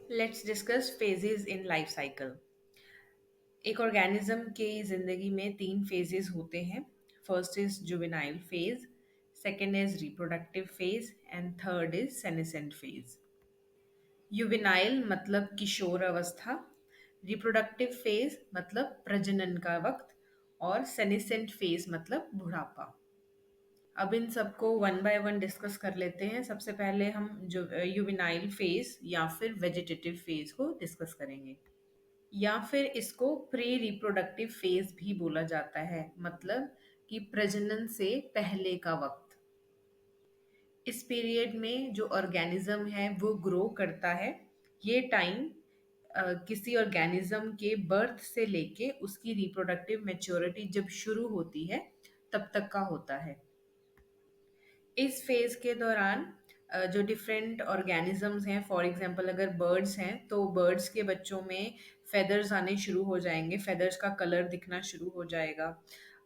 Let's discuss phases in life cycle. एक organism के जिंदगी में तीन फेजेस होते हैं। First is juvenile phase, second is reproductive phase and third is senescent phase. Juvenile मतलब किशोर अवस्था, रिप्रोडक्टिव फेज मतलब प्रजनन का वक्त और सेनेसेंट फेज मतलब बुढ़ापा। अब इन सबको वन बाय वन डिस्कस कर लेते हैं। सबसे पहले हम जो युवेनाइल फेज या फिर वेजिटेटिव फेज को डिस्कस करेंगे, या फिर इसको प्री रिप्रोडक्टिव फेज भी बोला जाता है, मतलब कि प्रजनन से पहले का वक्त। इस पीरियड में जो ऑर्गेनिज्म है वो ग्रो करता है। ये टाइम किसी ऑर्गेनिज्म के बर्थ से लेके उसकी रिप्रोडक्टिव मैच्योरिटी जब शुरू होती है तब तक का होता है। इस फेज के दौरान जो डिफरेंट ऑर्गेनिजम्स हैं, फॉर एग्जांपल अगर बर्ड्स हैं तो बर्ड्स के बच्चों में फेदर्स आने शुरू हो जाएंगे, फेदर्स का कलर दिखना शुरू हो जाएगा।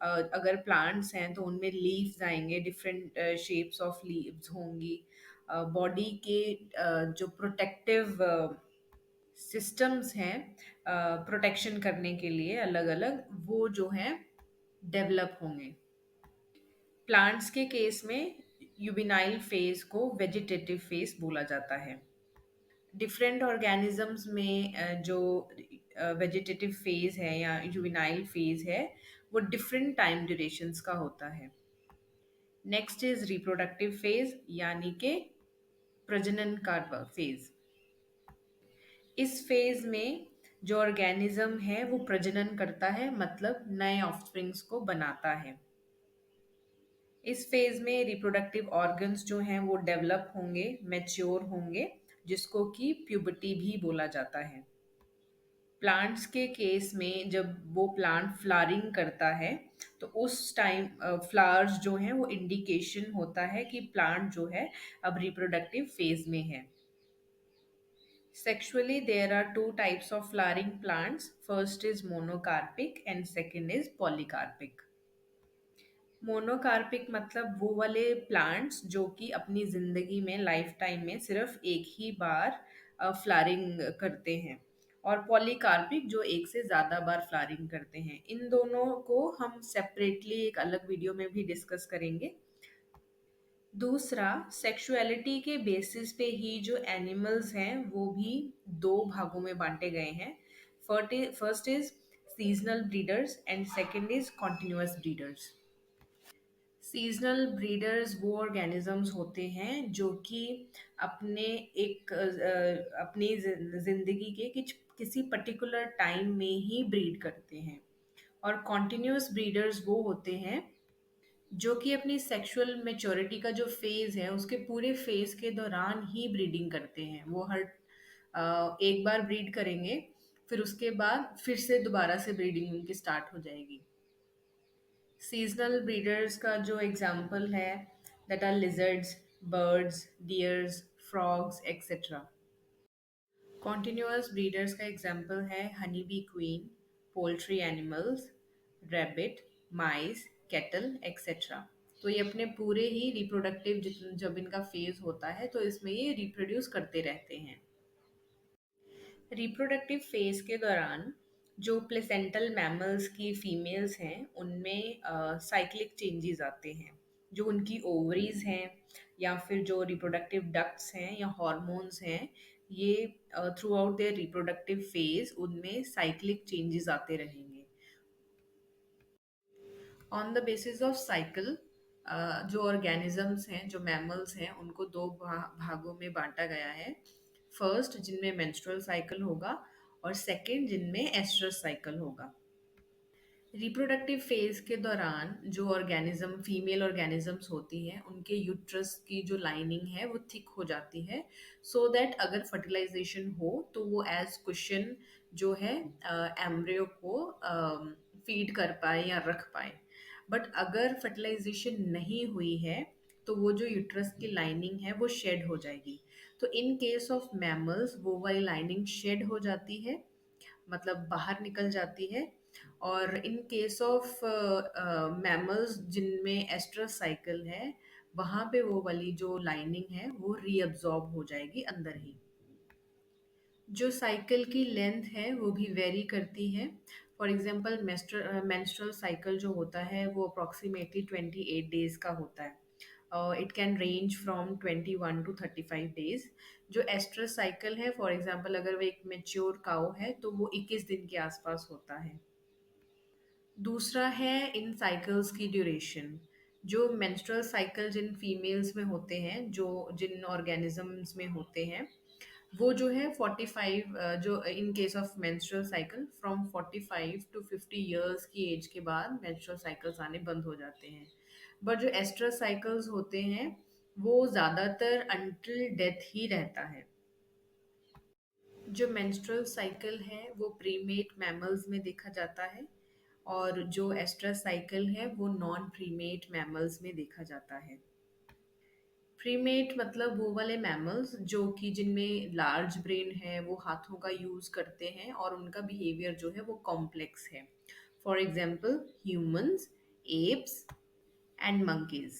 अगर प्लांट्स हैं तो उनमें लीव्स आएंगे, डिफरेंट शेप्स ऑफ लीव्स होंगी। बॉडी के जो प्रोटेक्टिव सिस्टम्स हैं प्रोटेक्शन करने के लिए अलग अलग, वो जो हैं डेवलप होंगे। प्लांट्स के केस में यूबिनाइल फेज को वेजिटेटिव फेज बोला जाता है। डिफरेंट ऑर्गेनिजम्स में जो वेजिटेटिव फेज है या यूबिनाइल फेज है वो डिफरेंट टाइम ड्यूरेशंस का होता है। नेक्स्ट इज रिप्रोडक्टिव फेज यानी कि प्रजनन का फेज। इस फेज में जो ऑर्गेनिज्म है वो प्रजनन करता है, मतलब नए ऑफस्प्रिंग्स को बनाता है। इस फेज में रिप्रोडक्टिव ऑर्गन्स जो हैं वो डेवलप होंगे, मैच्योर होंगे, जिसको कि प्यूबर्टी भी बोला जाता है। प्लांट्स के केस में जब वो प्लांट फ्लावरिंग करता है तो उस टाइम फ्लावर्स जो हैं वो इंडिकेशन होता है कि प्लांट जो है अब रिप्रोडक्टिव फेज में है। Sexually, there are two types of flowering plants. First is monocarpic and second is polycarpic. Monocarpic मतलब वो वाले प्लांट्स जो कि अपनी जिंदगी में लाइफ टाइम में सिर्फ एक ही बार फ्लारिंग करते हैं, और पॉलीकार्पिक जो एक से ज़्यादा बार फ्लारिंग करते हैं। इन दोनों को हम सेपरेटली एक अलग वीडियो में भी डिस्कस करेंगे। दूसरा, सेक्सुअलिटी के बेसिस पे ही जो एनिमल्स हैं वो भी दो भागों में बांटे गए हैं। First is seasonal breeders and second is continuous breeders. Seasonal breeders वो ऑर्गेनिजम्स होते हैं जो कि अपने अपनी जिंदगी के किसी पर्टिकुलर टाइम में ही ब्रीड करते हैं। और कॉन्टिन्यूअस ब्रीडर्स वो होते हैं जो कि अपनी सेक्सुअल मेच्योरिटी का जो फेज है उसके पूरे फेज के दौरान ही ब्रीडिंग करते हैं। वो हर एक बार ब्रीड करेंगे, फिर उसके बाद फिर से दोबारा से ब्रीडिंग उनकी स्टार्ट हो जाएगी। सीजनल ब्रीडर्स का जो एग्जाम्पल है, that are lizards, birds, deers, frogs etcetera. Continuous breeders का एग्जाम्पल है honey bee queen, poultry animals, rabbit, mice, cattle etcetera. तो ये अपने पूरे ही रिप्रोडक्टिव जब इनका फेज होता है तो इसमें ये रिप्रोड्यूस करते रहते हैं। रिप्रोडक्टिव फेज के दौरान जो प्लेसेंटल मैमल्स की फीमेल्स हैं उनमें साइक्लिक चेंजेस आते हैं। जो उनकी ओवरीज हैं या फिर जो रिप्रोडक्टिव डक्ट्स हैं या हॉर्मोन्स हैं, ये throughout their reproductive phase उनमें साइक्लिक चेंजेस आते रहेंगे। On the basis of cycle जो ऑर्गेनिजम्स हैं, जो मैमल्स हैं, उनको दो भागों में बांटा गया है। फर्स्ट जिनमें मेंस्ट्रुअल साइकिल होगा और सेकंड जिनमें एस्ट्रस साइकिल होगा। रिप्रोडक्टिव फेज के दौरान जो ऑर्गेनिज्म फीमेल ऑर्गेनिजम्स होती हैं उनके यूट्रस की जो लाइनिंग है वो थिक हो जाती है, सो दैट अगर फर्टिलाइजेशन हो तो वो एज क्वेश्चन जो है एम्ब्रियो को फीड कर पाए या रख पाए। बट अगर फर्टिलाइजेशन नहीं हुई है तो वो जो यूट्रस की लाइनिंग है वो शेड हो जाएगी। तो इन केस ऑफ मैमल्स वो वाली लाइनिंग शेड हो जाती है, मतलब बाहर निकल जाती है। और इन केस ऑफ मैमल्स जिनमें एस्ट्रस साइकिल है, वहाँ पे वो वाली जो लाइनिंग है वो रीअब्जॉर्ब हो जाएगी अंदर ही। जो साइकिल की लेंथ है वो भी वेरी करती है। फॉर एग्जांपल मेंस्ट्रुअल साइकिल जो होता है वो अप्रॉक्सीमेटली 28 डेज का होता है। It can range from 21 to 35 days. जो एस्ट्रस साइकिल है, फॉर एग्जांपल अगर वो एक मेच्योर काउ है तो वो 21 दिन के आसपास होता है। दूसरा है इन साइकिल्स की ड्यूरेशन। जो मेंस्ट्रुअल साइकिल जिन फीमेल्स में होते हैं, जो जिन ऑर्गेनिजम्स में होते हैं, वो जो है 45, जो in case of menstrual cycle from 45 to 50 years की एज के बाद मेंस्ट्रुअल साइकिल्स आने बंद हो जाते हैं। बट जो एस्ट्रस साइकिल्स होते हैं वो ज़्यादातर अंटिल डेथ ही रहता है। जो मेंस्ट्रुअल साइकिल है वो प्रीमेट मैमल्स में देखा जाता है, और जो एस्ट्रस साइकिल है वो नॉन प्रीमेट मैमल्स में देखा जाता है। प्रीमेट मतलब वो वाले मैमल्स जो कि जिनमें लार्ज ब्रेन है, वो हाथों का यूज करते हैं और उनका बिहेवियर जो है वो कॉम्प्लेक्स है। For example humans, apps and monkeys.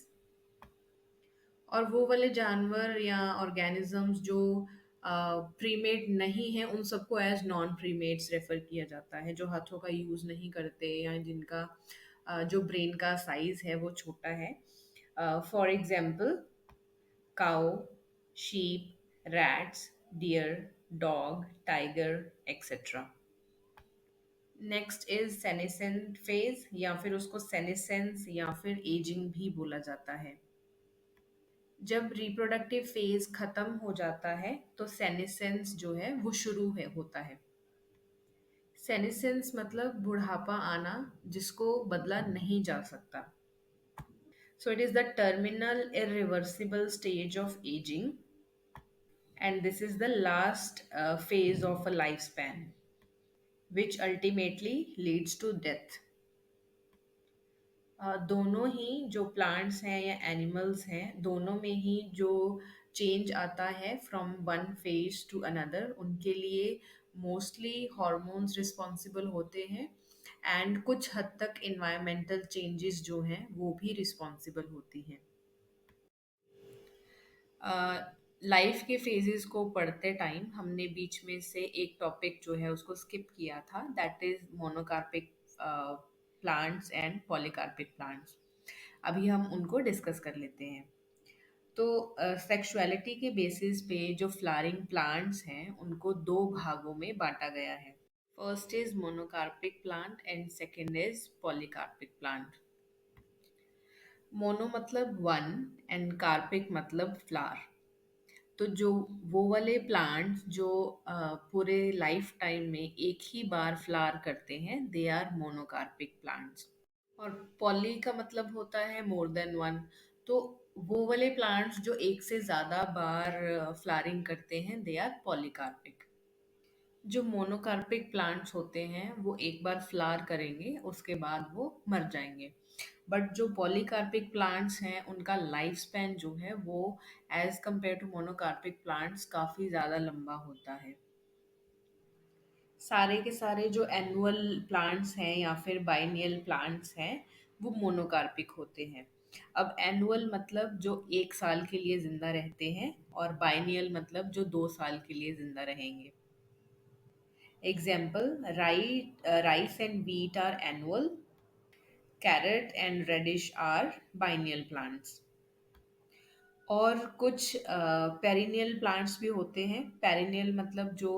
और वो वाले जानवर या ऑर्गेनिजम्स जो प्रीमेट नहीं है उन सबको एज नॉन प्रीमेट्स रेफर किया जाता है, जो हाथों का यूज नहीं करते या जिनका जो ब्रेन का साइज है वो छोटा है। For example cow, sheep, rats, deer, dog, tiger, etc. Next is senescent phase, या फिर उसको सेनेसेंस या फिर एजिंग भी बोला जाता है। जब रिप्रोडक्टिव फेज खत्म हो जाता है तो सेनेसेंस जो है वो शुरू है होता है। सेनेसेंस मतलब बुढ़ापा आना जिसको बदला नहीं जा सकता। So it is the terminal irreversible stage of aging, and this is the last phase of a lifespan, which ultimately leads to death. दोनों ही जो प्लांट्स हैं या एनिमल्स हैं, दोनों में ही जो चेंज आता है from one phase two another, उनके लिए मोस्टली हॉर्मोन्स रिस्पॉन्सिबल होते हैं, एंड कुछ हद तक इन्वायरमेंटल चेंजेस जो हैं वो भी रिस्पॉन्सिबल होती हैं। लाइफ के फेजेस को पढ़ते टाइम हमने बीच में से एक टॉपिक जो है उसको स्किप किया था, that is monocarpic plants and polycarpic plants. अभी हम उनको डिस्कस कर लेते हैं। तो सेक्सुअलिटी के बेसिस पे जो फ्लावरिंग प्लांट्स हैं उनको दो भागों में बांटा गया है। First is monocarpic plant and second is polycarpic plant. Mono मतलब वन एंड कार्पिक मतलब फ्लावर। तो जो वो वाले प्लांट्स जो पूरे लाइफ टाइम में एक ही बार फ्लावर करते हैं, दे आर मोनोकार्पिक प्लांट्स। और पॉली का मतलब होता है मोर देन वन। तो वो वाले प्लांट्स जो एक से ज्यादा बार फ्लावरिंग करते हैं, दे आर पॉलीकार्पिक। जो मोनोकार्पिक प्लांट्स होते हैं वो एक बार फ्लावर करेंगे, उसके बाद वो मर जाएंगे। बट जो पॉलीकार्पिक प्लांट्स हैं उनका लाइफ स्पैन जो है वो age compare to monocarpic plants काफ़ी ज़्यादा लंबा होता है। सारे के सारे जो एनुअल प्लांट्स हैं या फिर बाइनियल प्लांट्स हैं वो मोनोकार्पिक होते हैं। अब एनुअल मतलब जो एक साल के लिए जिंदा रहते हैं, और बाइनियल मतलब जो 2 साल के लिए जिंदा रहेंगे। Example, rice and wheat are annual, carrot and radish are biennial plants. और कुछ पेरिनियल प्लांट्स भी होते हैं। पेरिनियल मतलब जो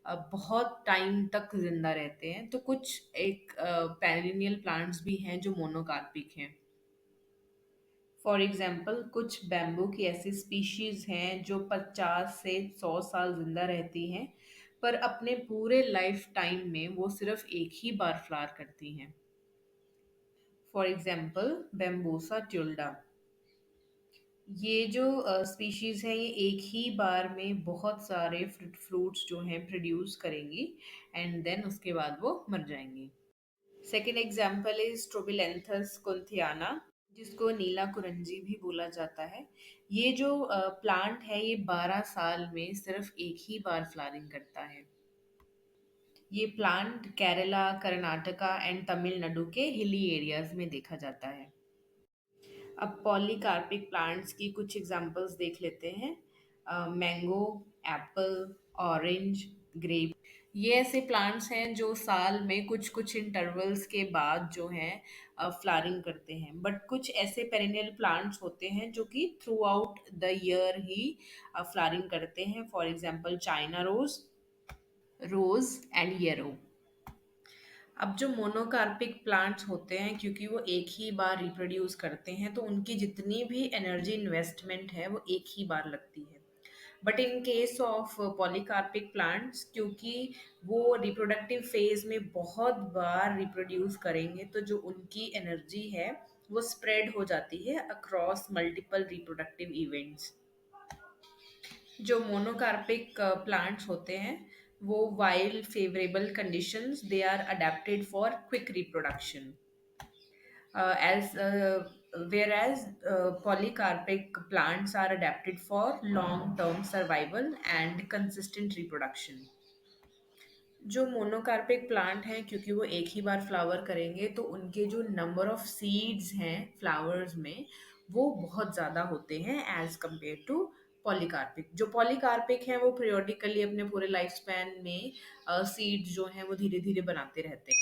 बहुत टाइम तक जिंदा रहते हैं। तो कुछ एक पेरिनियल प्लांट्स भी हैं जो मोनोकार्पिक हैं। फॉर एग्जाम्पल, कुछ बैम्बू की ऐसी स्पीशीज हैं जो 50 से 100 साल जिंदा रहती हैं, पर अपने पूरे लाइफ टाइम में वो सिर्फ एक ही बार फ्लावर करती हैं। For example, Bambusa tulda. ये जो स्पीशीज है ये एक ही बार में बहुत सारे फ्रूट्स जो हैं प्रोड्यूस करेंगी, एंड देन उसके बाद वो मर जाएंगी। सेकेंड एग्जाम्पल इज ट्रोबिलेंथस कुंथियाना, जिसको नीला कुरंजी भी बोला जाता है। ये जो प्लांट है ये 12 साल में सिर्फ एक ही बार फ्लावरिंग करता है। ये प्लांट केरला, कर्नाटका एंड तमिलनाडु के हिली एरियाज में देखा जाता है। अब पॉलीकार्पिक प्लांट्स की कुछ एग्जांपल्स देख लेते हैं। मैंगो, एप्पल, ऑरेंज, ग्रेप, ये ऐसे प्लांट्स हैं जो साल में कुछ कुछ इंटरवल्स के बाद जो हैं फ्लावरिंग करते हैं। बट कुछ ऐसे पेरेनियल प्लांट्स होते हैं जो कि थ्रू आउट द ईयर ही फ्लावरिंग करते हैं। For example China rose, rose and yarrow. अब जो मोनोकार्पिक प्लांट्स होते हैं, क्योंकि वो एक ही बार रिप्रोड्यूस करते हैं, तो उनकी जितनी भी एनर्जी इन्वेस्टमेंट है वो एक ही बार लगती है। But in case of polycarpic plants, क्योंकि वो रिप्रोडक्टिव फेज में बहुत बार रिप्रोड्यूस करेंगे, तो जो उनकी एनर्जी है वो स्प्रेड हो जाती है अक्रॉस मल्टीपल रिप्रोडक्टिव इवेंट्स। जो मोनोकार्पिक प्लांट्स होते हैं, वो wild favourable conditions, they are adapted for quick reproduction, as whereas polycarpic plants are adapted for long term survival and consistent reproduction। जो मोनोकार्पिक प्लांट हैं, क्योंकि वो एक ही बार फ्लावर करेंगे, तो उनके जो नंबर ऑफ सीड्स हैं फ्लावर्स में वो बहुत ज़्यादा होते हैं एज कंपेयर टू पॉलीकार्पिक। जो पॉलीकार्पिक हैं वो पीरियोडिकली अपने पूरे लाइफ स्पैन में सीड्स जो हैं वो धीरे धीरे बनाते रहते हैं।